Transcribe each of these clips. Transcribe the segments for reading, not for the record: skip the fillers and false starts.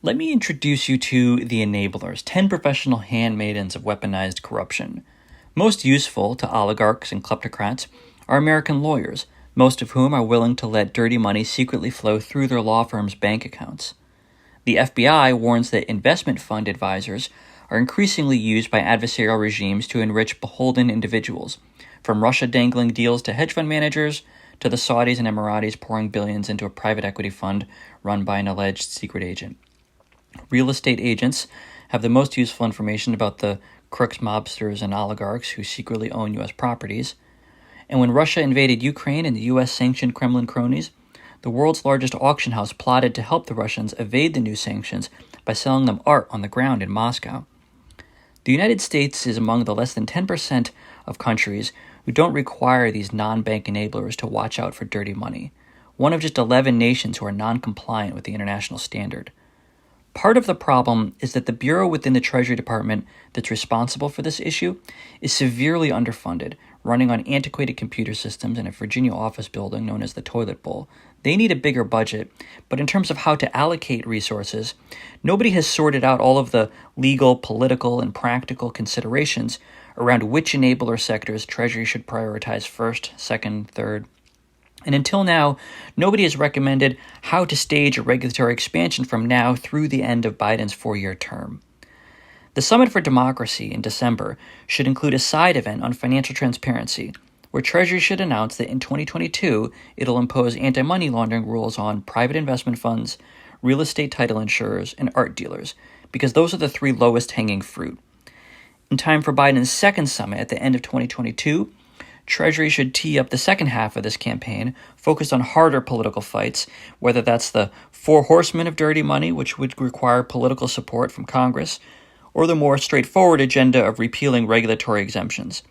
Let me introduce you to the enablers, 10 professional handmaidens of weaponized corruption. Most useful to oligarchs and kleptocrats are American lawyers, most of whom are willing to let dirty money secretly flow through their law firms' bank accounts. The FBI warns that investment fund advisors are increasingly used by adversarial regimes to enrich beholden individuals, from Russia dangling deals to hedge fund managers to the Saudis and Emiratis pouring billions into a private equity fund run by an alleged secret agent. Real estate agents have the most useful information about the crooks, mobsters, and oligarchs who secretly own U.S. properties. And when Russia invaded Ukraine and the U.S. sanctioned Kremlin cronies, the world's largest auction house plotted to help the Russians evade the new sanctions by selling them art on the ground in Moscow. The United States is among the less than 10% of countries who don't require these non-bank enablers to watch out for dirty money, one of just 11 nations who are non-compliant with the international standard. Part of the problem is that the bureau within the Treasury Department that's responsible for this issue is severely underfunded, running on antiquated computer systems in a Virginia office building known as the Toilet Bowl. They need a bigger budget, but in terms of how to allocate resources, nobody has sorted out all of the legal, political, and practical considerations around which enabler sectors Treasury should prioritize first, second, third. And until now, nobody has recommended how to stage a regulatory expansion from now through the end of Biden's 4-year term. The Summit for Democracy in December should include a side event on financial transparency, where Treasury should announce that in 2022, it'll impose anti-money laundering rules on private investment funds, real estate title insurers, and art dealers, because those are the 3 lowest hanging fruit. In time for Biden's second summit at the end of 2022, Treasury should tee up the second half of this campaign, focused on harder political fights, whether that's the 4 horsemen of dirty money, which would require political support from Congress, or the more straightforward agenda of repealing regulatory exemptions.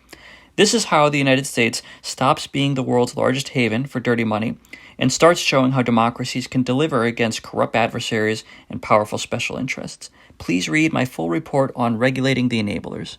This is how the United States stops being the world's largest haven for dirty money and starts showing how democracies can deliver against corrupt adversaries and powerful special interests. Please read my full report on regulating the enablers.